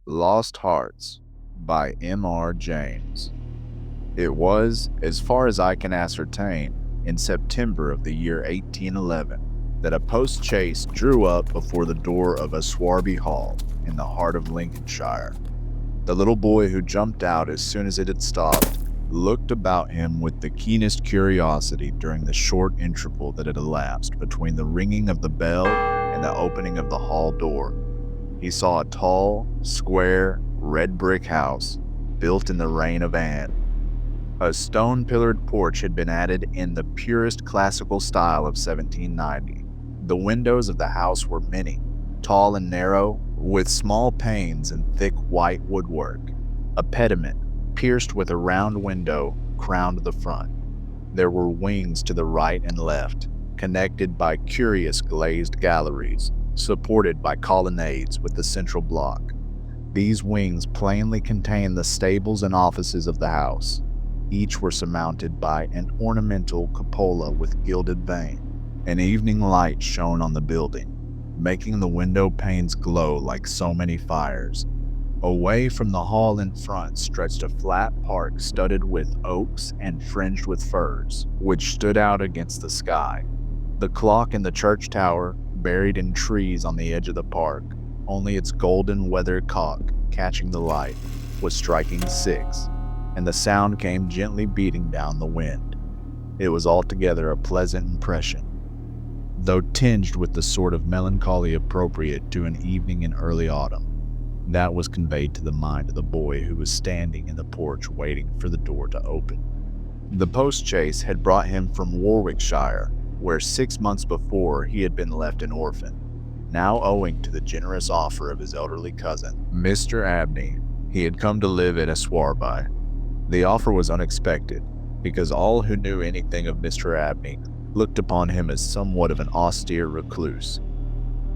Lost Hearts by M.R. James. It was, as far as I can ascertain, in September of the year 1811 that a post-chaise drew up before the door of Aswarby Hall in the heart of Lincolnshire. The little boy who jumped out as soon as it had stopped looked about him with the keenest curiosity during the short interval that had elapsed between the ringing of the bell and the opening of the hall door. He saw a tall, square, red brick house built in the reign of Anne. A stone-pillared porch had been added in the purest classical style of 1790. The windows of the house were many, tall and narrow, with small panes and thick white woodwork. A pediment, pierced with a round window, crowned the front. There were wings to the right and left, connected by curious glazed galleries, supported by colonnades with the central block. These wings plainly contained the stables and offices of the house. Each were surmounted by an ornamental cupola with gilded vane. An evening light shone on the building, making the window panes glow like so many fires. Away from the hall in front stretched a flat park studded with oaks and fringed with firs, which stood out against the sky. The clock in the church tower, buried in trees on the edge of the park, only its golden weather cock, catching the light, was striking 6, and the sound came gently beating down the wind. It was altogether a pleasant impression, though tinged with the sort of melancholy appropriate to an evening in early autumn. That was conveyed to the mind of the boy who was standing in the porch waiting for the door to open. The post-chaise had brought him from Warwickshire, where 6 months before he had been left an orphan. Now, owing to the generous offer of his elderly cousin, Mr. Abney, he had come to live at Aswarby. The offer was unexpected, because all who knew anything of Mr. Abney looked upon him as somewhat of an austere recluse,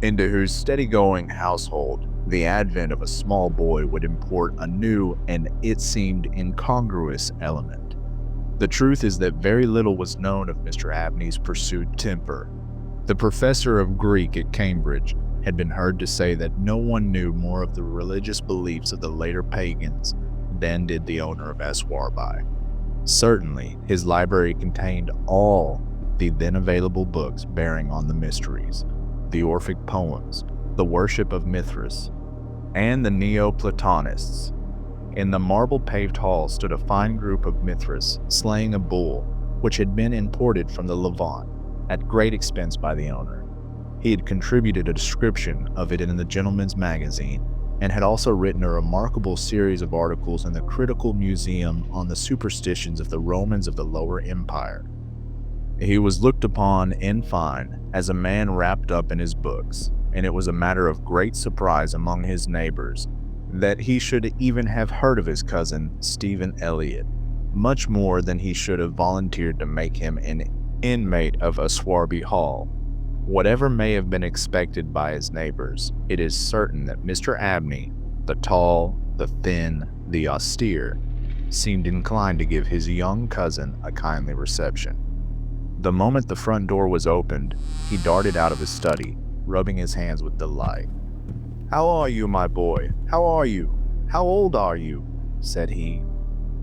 into whose steady-going household the advent of a small boy would import a new and, it seemed, incongruous element. The truth is that very little was known of Mr. Abney's pursued temper. The professor of Greek at Cambridge had been heard to say that no one knew more of the religious beliefs of the later pagans than did the owner of Aswarby. Certainly, his library contained all the then available books bearing on the mysteries, the Orphic poems, the worship of Mithras, and the Neoplatonists. In the marble-paved hall stood a fine group of Mithras slaying a bull, which had been imported from the Levant, at great expense by the owner. He had contributed a description of it in the Gentleman's Magazine, and had also written a remarkable series of articles in the Critical Museum on the superstitions of the Romans of the Lower Empire. He was looked upon, in fine, as a man wrapped up in his books, and it was a matter of great surprise among his neighbors that he should even have heard of his cousin, Stephen Elliott, much more than he should have volunteered to make him an inmate of Aswarby Hall. Whatever may have been expected by his neighbors, it is certain that Mr. Abney, the tall, the thin, the austere, seemed inclined to give his young cousin a kindly reception. The moment the front door was opened, he darted out of his study, rubbing his hands with delight. "How are you, my boy? How are you? How old are you?" said he.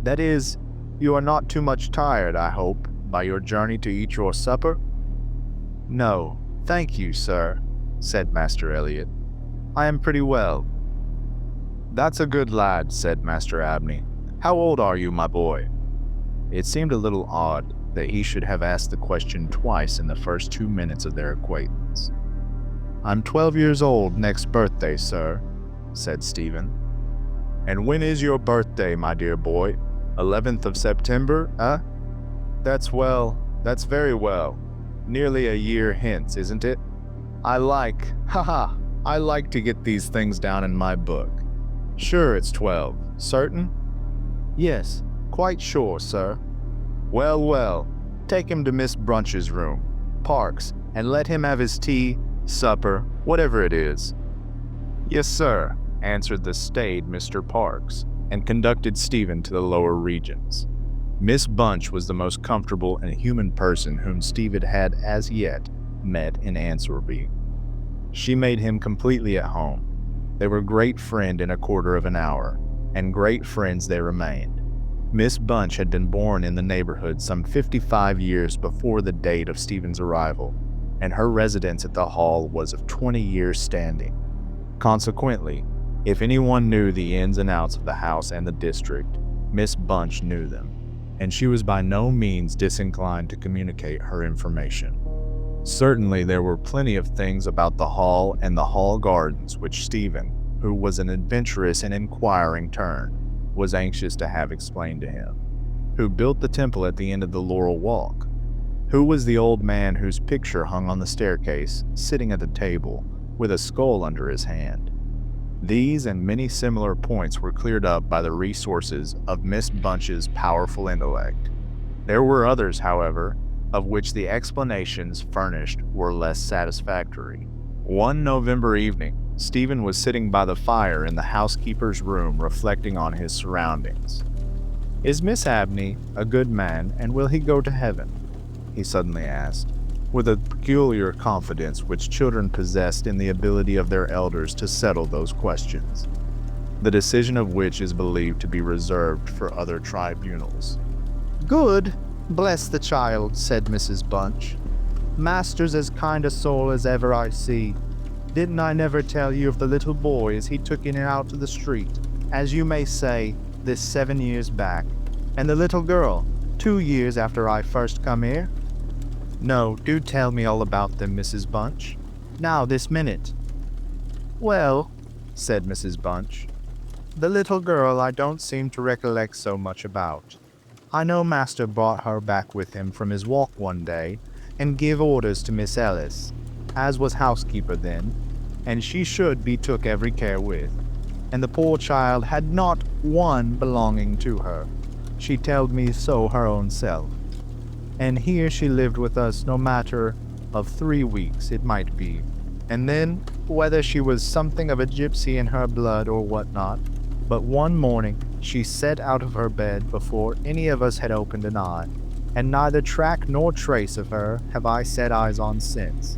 "That is, you are not too much tired, I hope, by your journey to eat your supper?" "No, thank you, sir," said Master Elliot. "I am pretty well." "That's a good lad," said Master Abney. "How old are you, my boy?" It seemed a little odd that he should have asked the question twice in the first 2 minutes of their acquaintance. "I'm 12 years old next birthday, sir," said Stephen. "And when is your birthday, my dear boy? 11th of September, eh? That's very well. Nearly a year hence, isn't it? I like to get these things down in my book. Sure it's 12, certain?" "Yes, quite sure, sir." Well, take him to Miss Brunch's room, Parks, and let him have his tea, supper, whatever it is." "Yes, sir," answered the staid Mr. Parks, and conducted Stephen to the lower regions. Miss Bunch was the most comfortable and human person whom Stephen had as yet met in Answerby. She made him completely at home. They were great friend in a quarter of an hour, and great friends they remained. Miss Bunch had been born in the neighborhood some 55 years before the date of Stephen's arrival, and her residence at the Hall was of 20 years standing. Consequently, if anyone knew the ins and outs of the house and the district, Miss Bunch knew them, and she was by no means disinclined to communicate her information. Certainly there were plenty of things about the Hall and the Hall Gardens which Stephen, who was an adventurous and inquiring turn, was anxious to have explained to him. Who built the temple at the end of the Laurel Walk? Who was the old man whose picture hung on the staircase, sitting at the table, with a skull under his hand? These and many similar points were cleared up by the resources of Miss Bunch's powerful intellect. There were others, however, of which the explanations furnished were less satisfactory. One November evening, Stephen was sitting by the fire in the housekeeper's room reflecting on his surroundings. "Is Miss Abney a good man, and will he go to heaven?" he suddenly asked, with a peculiar confidence which children possessed in the ability of their elders to settle those questions, the decision of which is believed to be reserved for other tribunals. "Good? Bless the child," said Mrs. Bunch. "Master's as kind a soul as ever I see. Didn't I never tell you of the little boy as he took in and out to the street, as you may say, this 7 years back, and the little girl, 2 years after I first come here?" "No, do tell me all about them, Mrs. Bunch. Now, this minute." "Well," said Mrs. Bunch, "the little girl I don't seem to recollect so much about. I know Master brought her back with him from his walk one day, and give orders to Miss Ellis, as was housekeeper then, and she should be took every care with, and the poor child had not one belonging to her. She telled me so her own self. And here she lived with us no matter of 3 weeks, it might be, and then, whether she was something of a gypsy in her blood or what not, but one morning she set out of her bed before any of us had opened an eye, and neither track nor trace of her have I set eyes on since.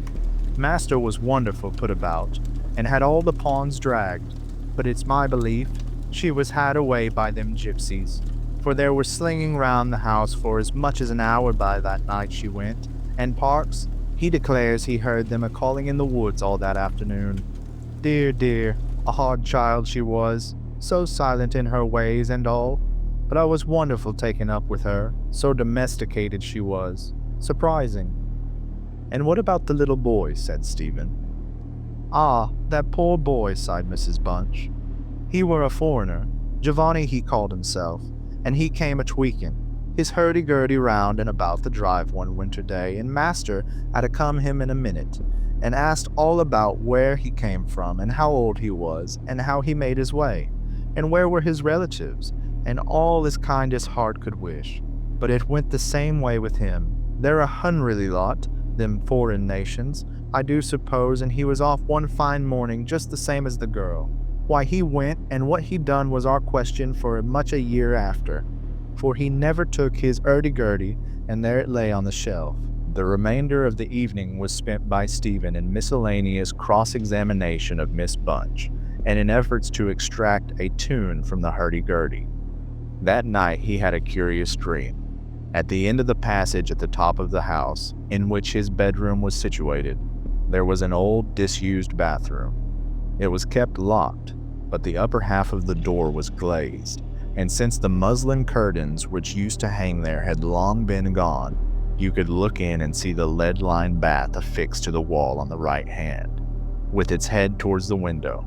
Master was wonderful put about, and had all the pawns dragged, but it's my belief she was had away by them gypsies, for there were slinging round the house for as much as an hour by that night she went, and Parks, he declares he heard them a-calling in the woods all that afternoon. Dear, dear, a hard child she was, so silent in her ways and all, but I was wonderful taken up with her, so domesticated she was, surprising." "And what about the little boy?" said Stephen. "Ah, that poor boy," sighed Mrs. Bunch. "He were a foreigner, Giovanni he called himself, and he came a-tweaking his hurdy-gurdy round and about the drive one winter day, and Master had to come him in a minute, and asked all about where he came from, and how old he was, and how he made his way, and where were his relatives, and all as kind as heart could wish. But it went the same way with him. They're a hunreary lot, them foreign nations, I do suppose, and he was off one fine morning just the same as the girl. Why, he went, and what he done was our question for much a year after, for he never took his hurdy-gurdy, and there it lay on the shelf." The remainder of the evening was spent by Stephen in miscellaneous cross-examination of Miss Bunch, and in efforts to extract a tune from the hurdy-gurdy. That night he had a curious dream. At the end of the passage at the top of the house, in which his bedroom was situated, there was an old, disused bathroom. It was kept locked, but the upper half of the door was glazed, and since the muslin curtains which used to hang there had long been gone, you could look in and see the lead-lined bath affixed to the wall on the right hand, with its head towards the window.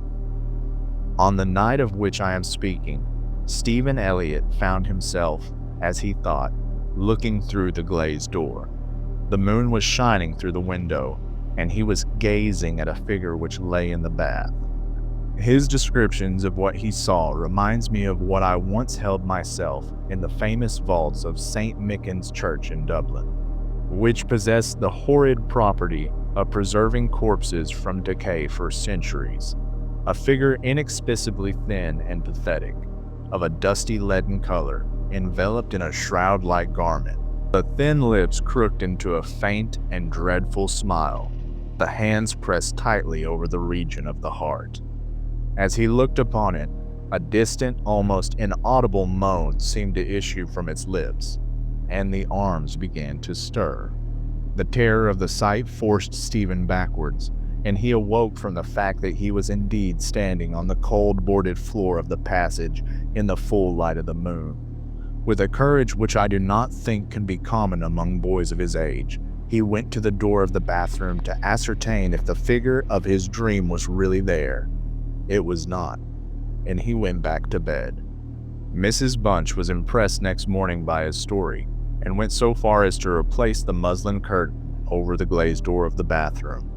On the night of which I am speaking, Stephen Elliott found himself, as he thought, looking through the glazed door. The moon was shining through the window, and he was gazing at a figure which lay in the bath. His descriptions of what he saw reminds me of what I once held myself in the famous vaults of St. Michan's Church in Dublin, which possessed the horrid property of preserving corpses from decay for centuries. A figure inexpressibly thin and pathetic, of a dusty leaden color, enveloped in a shroud-like garment, the thin lips crooked into a faint and dreadful smile, the hands pressed tightly over the region of the heart. As he looked upon it, a distant, almost inaudible moan seemed to issue from its lips, and the arms began to stir. The terror of the sight forced Stephen backwards, and he awoke from the fact that he was indeed standing on the cold boarded floor of the passage in the full light of the moon. With a courage which I do not think can be common among boys of his age, he went to the door of the bathroom to ascertain if the figure of his dream was really there. It was not, and he went back to bed. Mrs. Bunch was impressed next morning by his story, and went so far as to replace the muslin curtain over the glazed door of the bathroom.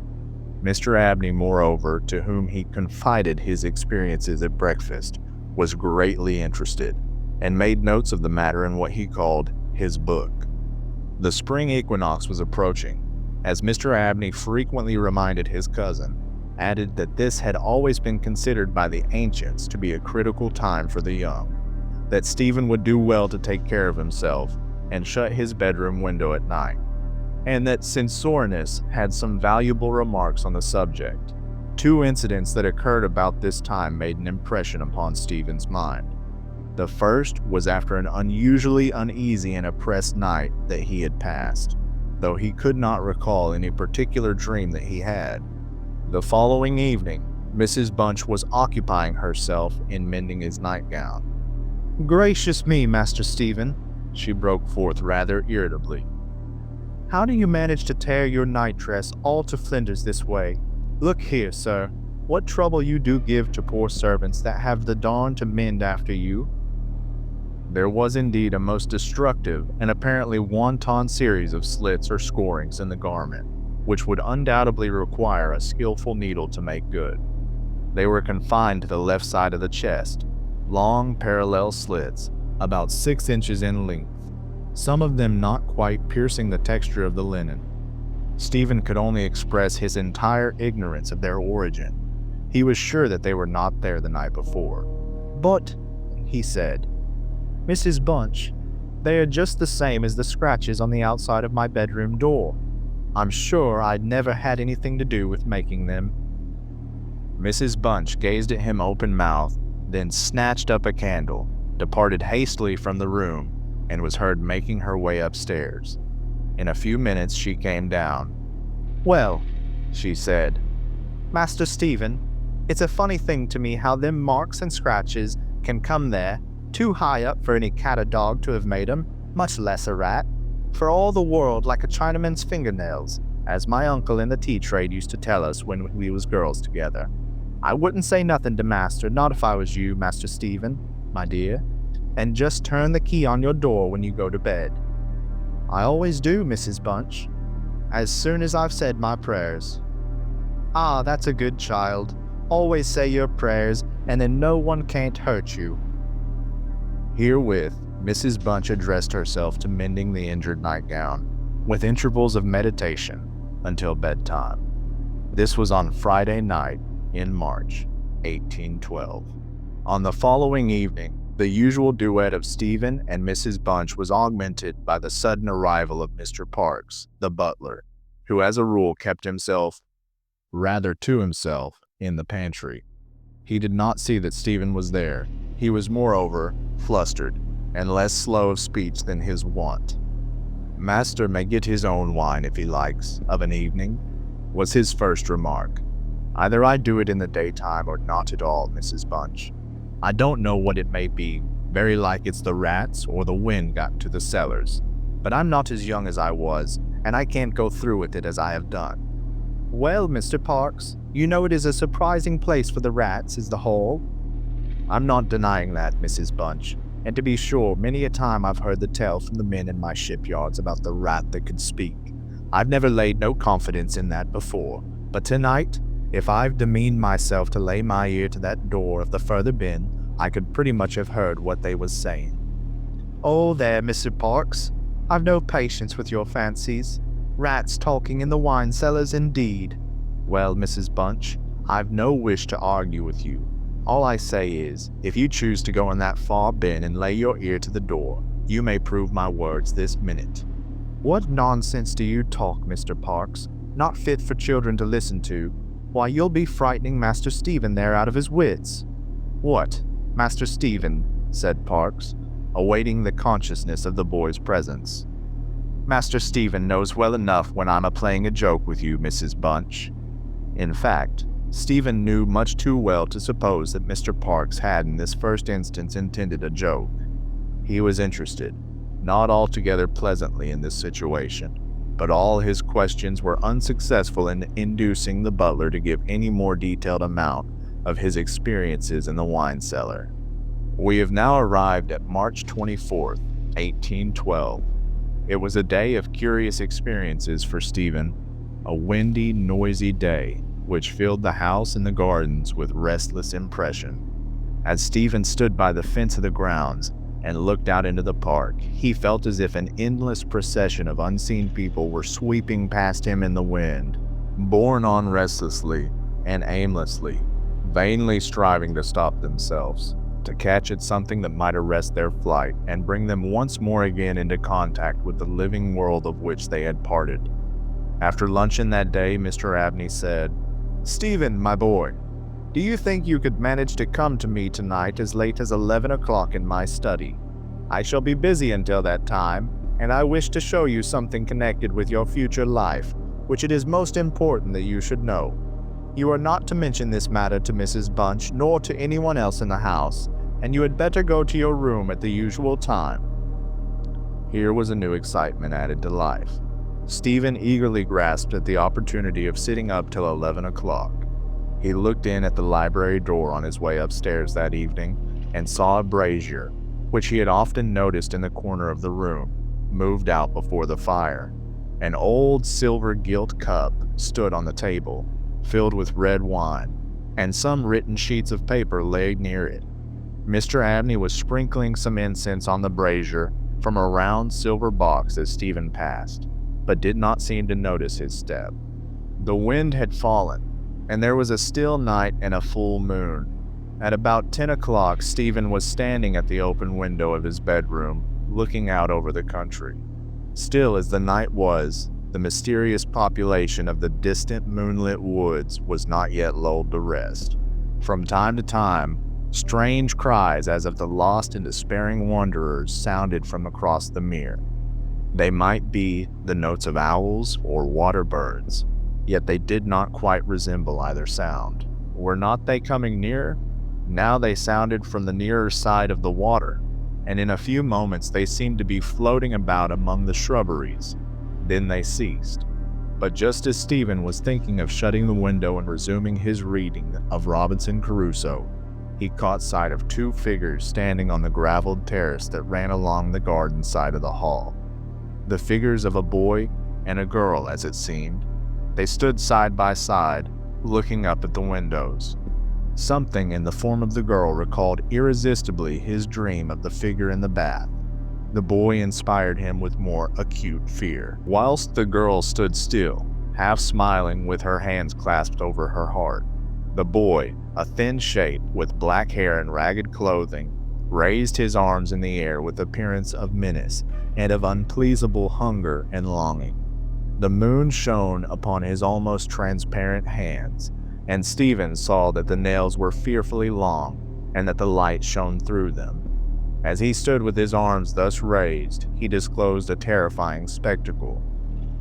Mr. Abney, moreover, to whom he confided his experiences at breakfast, was greatly interested, and made notes of the matter in what he called his book. The spring equinox was approaching, as Mr. Abney frequently reminded his cousin, added that this had always been considered by the ancients to be a critical time for the young, that Stephen would do well to take care of himself and shut his bedroom window at night, and that Censorinus had some valuable remarks on the subject. Two incidents that occurred about this time made an impression upon Stephen's mind. The first was after an unusually uneasy and oppressed night that he had passed, though he could not recall any particular dream that he had. The following evening, Mrs. Bunch was occupying herself in mending his nightgown. "Gracious me, Master Stephen," she broke forth rather irritably. "how do you manage to tear your nightdress all to flinders this way? Look here, sir, what trouble you do give to poor servants that have the darn to mend after you." There was indeed a most destructive and apparently wanton series of slits or scorings in the garment, which would undoubtedly require a skillful needle to make good. They were confined to the left side of the chest, long parallel slits, about 6 inches in length, some of them not quite piercing the texture of the linen. Stephen could only express his entire ignorance of their origin. He was sure that they were not there the night before. "But," he said, "Mrs. Bunch, they are just the same as the scratches on the outside of my bedroom door. I'm sure I'd never had anything to do with making them." Mrs. Bunch gazed at him open-mouthed, then snatched up a candle, departed hastily from the room, and was heard making her way upstairs. In a few minutes she came down. "Well," she said, "Master Stephen, it's a funny thing to me how them marks and scratches can come there, too high up for any cat or dog to have made 'em, much less a rat, for all the world like a Chinaman's fingernails, as my uncle in the tea trade used to tell us when we was girls together. I wouldn't say nothing to master, not if I was you, Master Stephen, my dear, and just turn the key on your door when you go to bed." "I always do, Mrs. Bunch, as soon as I've said my prayers." "Ah, that's a good child. Always say your prayers, and then no one can't hurt you." Herewith, Mrs. Bunch addressed herself to mending the injured nightgown, with intervals of meditation, until bedtime. This was on Friday night in March, 1812. On the following evening, the usual duet of Stephen and Mrs. Bunch was augmented by the sudden arrival of Mr. Parks, the butler, who as a rule kept himself, rather to himself, in the pantry. He did not see that Stephen was there. He was, moreover, flustered, and less slow of speech than his wont. "Master may get his own wine if he likes, of an evening," was his first remark. "Either I do it in the daytime or not at all, Mrs. Bunch. I don't know what it may be, very like it's the rats or the wind got into the cellars, but I'm not as young as I was, and I can't go through with it as I have done." "Well, Mr. Parks, you know it is a surprising place for the rats, is the hole." "I'm not denying that, Mrs. Bunch, and to be sure, many a time I've heard the tale from the men in my shipyards about the rat that could speak. I've never laid no confidence in that before, but tonight, if I've demeaned myself to lay my ear to that door of the further bin, I could pretty much have heard what they was saying." "Oh, there, Mr. Parks, I've no patience with your fancies. Rats talking in the wine cellars, indeed." "Well, Mrs. Bunch, I've no wish to argue with you. All I say is, if you choose to go in that far bin and lay your ear to the door, you may prove my words this minute." "What nonsense do you talk, Mr. Parks? Not fit for children to listen to." Why, you'll be frightening Master Stephen there out of his wits." "What, Master Stephen?" said Parks, awaiting the consciousness of the boy's presence. "Master Stephen knows well enough when I'm a-playing a joke with you, Mrs. Bunch." In fact, Stephen knew much too well to suppose that Mr. Parks had in this first instance intended a joke. He was interested, not altogether pleasantly, in this situation, but all his questions were unsuccessful in inducing the butler to give any more detailed account of his experiences in the wine cellar. We have now arrived at March 24th, 1812. It was a day of curious experiences for Stephen, a windy, noisy day, which filled the house and the gardens with restless impression. As Stephen stood by the fence of the grounds and looked out into the park, he felt as if an endless procession of unseen people were sweeping past him in the wind, borne on restlessly and aimlessly, vainly striving to stop themselves, to catch at something that might arrest their flight and bring them once more again into contact with the living world of which they had parted. After luncheon that day, Mr. Abney said, "Stephen, my boy, do you think you could manage to come to me tonight as late as 11 o'clock in my study? I shall be busy until that time, and I wish to show you something connected with your future life, which it is most important that you should know. You are not to mention this matter to Mrs. Bunch, nor to anyone else in the house, and you had better go to your room at the usual time." Here was a new excitement added to life. Stephen eagerly grasped at the opportunity of sitting up till 11 o'clock. He looked in at the library door on his way upstairs that evening and saw a brazier, which he had often noticed in the corner of the room, moved out before the fire. An old silver gilt cup stood on the table, filled with red wine, and some written sheets of paper lay near it. Mr. Abney was sprinkling some incense on the brazier from a round silver box as Stephen passed, but did not seem to notice his step. The wind had fallen, and there was a still night and a full moon. At about 10 o'clock, Stephen was standing at the open window of his bedroom, looking out over the country. Still as the night was, the mysterious population of the distant moonlit woods was not yet lulled to rest. From time to time, strange cries as of the lost and despairing wanderers sounded from across the mere. They might be the notes of owls or water birds, yet they did not quite resemble either sound. Were not they coming nearer? Now they sounded from the nearer side of the water, and in a few moments they seemed to be floating about among the shrubberies. Then they ceased. But just as Stephen was thinking of shutting the window and resuming his reading of Robinson Crusoe, he caught sight of two figures standing on the graveled terrace that ran along the garden side of the hall. The figures of a boy and a girl, as it seemed. They stood side by side, looking up at the windows. Something in the form of the girl recalled irresistibly his dream of the figure in the bath. The boy inspired him with more acute fear, whilst the girl stood still, half smiling with her hands clasped over her heart. The boy, a thin shape with black hair and ragged clothing, raised his arms in the air with appearance of menace and of unpleasable hunger and longing. The moon shone upon his almost transparent hands, and Stephen saw that the nails were fearfully long and that the light shone through them. As he stood with his arms thus raised, he disclosed a terrifying spectacle.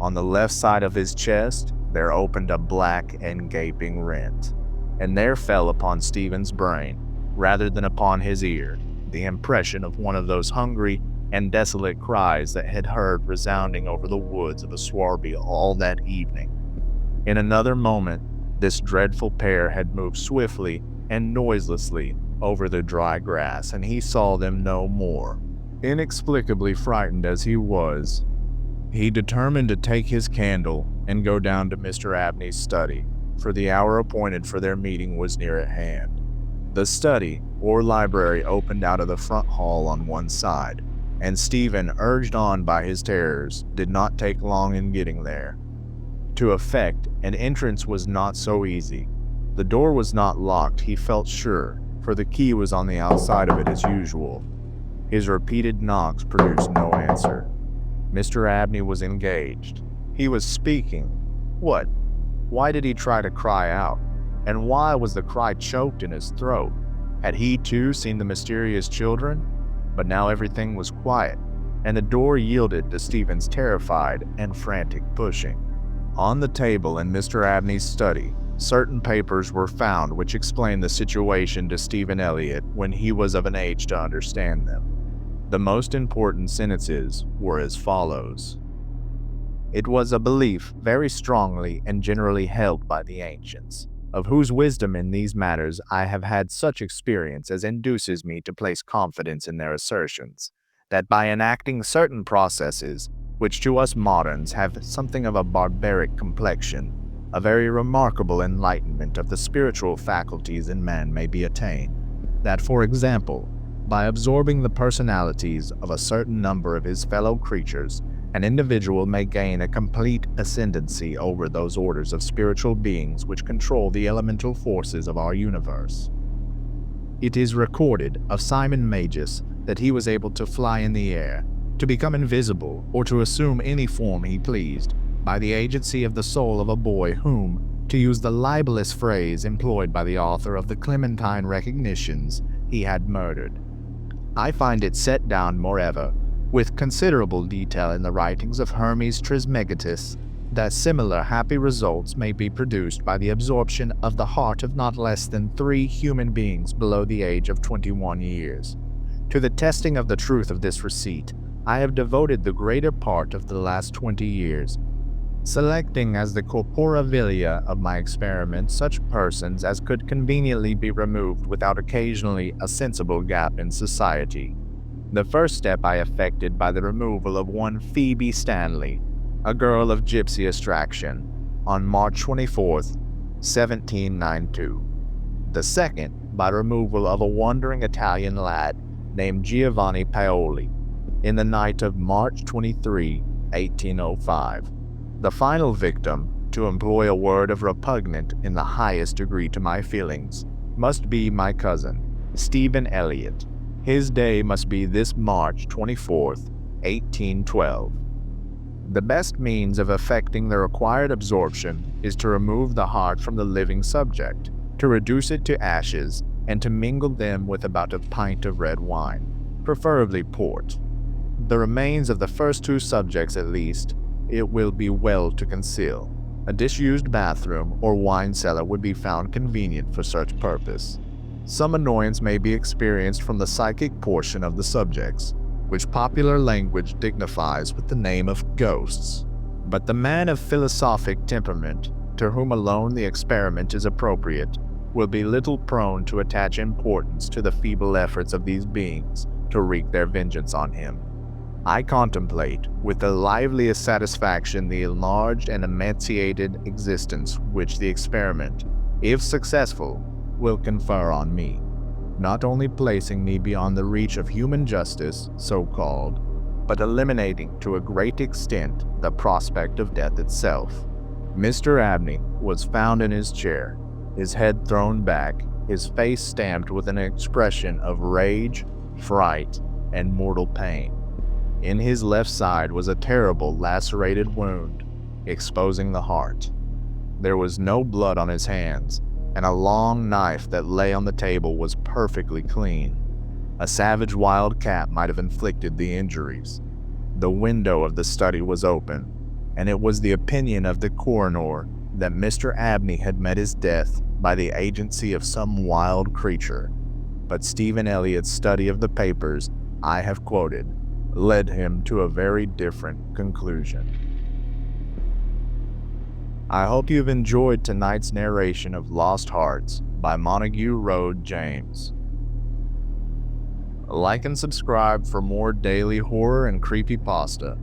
On the left side of his chest, there opened a black and gaping rent, and there fell upon Stephen's brain, rather than upon his ear, the impression of one of those hungry and desolate cries that had heard resounding over the woods of Swarby all that evening. In another moment, this dreadful pair had moved swiftly and noiselessly over the dry grass, and he saw them no more. Inexplicably frightened as he was, he determined to take his candle and go down to Mr. Abney's study, for the hour appointed for their meeting was near at hand. The study, or library, opened out of the front hall on one side, and Stephen, urged on by his terrors, did not take long in getting there. To effect an entrance was not so easy. The door was not locked, he felt sure, for the key was on the outside of it as usual. His repeated knocks produced no answer. Mr. Abney was engaged. He was speaking. What? Why did he try to cry out? And why was the cry choked in his throat? Had he too seen the mysterious children? But now everything was quiet, and the door yielded to Stephen's terrified and frantic pushing. On the table in Mr. Abney's study, certain papers were found which explained the situation to Stephen Elliott when he was of an age to understand them. The most important sentences were as follows. It was a belief very strongly and generally held by the ancients, of whose wisdom in these matters I have had such experience as induces me to place confidence in their assertions, that by enacting certain processes, which to us moderns have something of a barbaric complexion, a very remarkable enlightenment of the spiritual faculties in man may be attained. That, for example, by absorbing the personalities of a certain number of his fellow creatures, an individual may gain a complete ascendancy over those orders of spiritual beings which control the elemental forces of our universe. It is recorded of Simon Magus that he was able to fly in the air, to become invisible, or to assume any form he pleased, by the agency of the soul of a boy whom, to use the libelous phrase employed by the author of the Clementine Recognitions, he had murdered. I find it set down, moreover, with considerable detail in the writings of Hermes Trismegistus, that similar happy results may be produced by the absorption of the heart of not less than 3 human beings below the age of 21 years. To the testing of the truth of this receipt, I have devoted the greater part of the last 20 years, selecting as the corpora vilia of my experiment such persons as could conveniently be removed without occasionally a sensible gap in society. The first step I effected by the removal of one Phoebe Stanley, a girl of gypsy extraction, on March 24th, 1792. The second by removal of a wandering Italian lad named Giovanni Paoli, in the night of March 23, 1805. The final victim, to employ a word of repugnant in the highest degree to my feelings, must be my cousin, Stephen Elliott. His day must be this March 24th, 1812. The best means of effecting the required absorption is to remove the heart from the living subject, to reduce it to ashes, and to mingle them with about a pint of red wine, preferably port. The remains of the first 2 subjects at least, it will be well to conceal. A disused bathroom or wine cellar would be found convenient for such purpose. Some annoyance may be experienced from the psychic portion of the subjects, which popular language dignifies with the name of ghosts. But the man of philosophic temperament, to whom alone the experiment is appropriate, will be little prone to attach importance to the feeble efforts of these beings to wreak their vengeance on him. I contemplate with the liveliest satisfaction the enlarged and emaciated existence which the experiment, if successful, will confer on me, not only placing me beyond the reach of human justice, so-called, but eliminating to a great extent the prospect of death itself. Mr. Abney was found in his chair, his head thrown back, his face stamped with an expression of rage, fright, and mortal pain. In his left side was a terrible lacerated wound, exposing the heart. There was no blood on his hands, and a long knife that lay on the table was perfectly clean. A savage wild cat might have inflicted the injuries. The window of the study was open, and it was the opinion of the coroner that Mr. Abney had met his death by the agency of some wild creature. But Stephen Elliott's study of the papers I have quoted led him to a very different conclusion. I hope you've enjoyed tonight's narration of Lost Hearts by Montague Road James. Like and subscribe for more daily horror and creepypasta.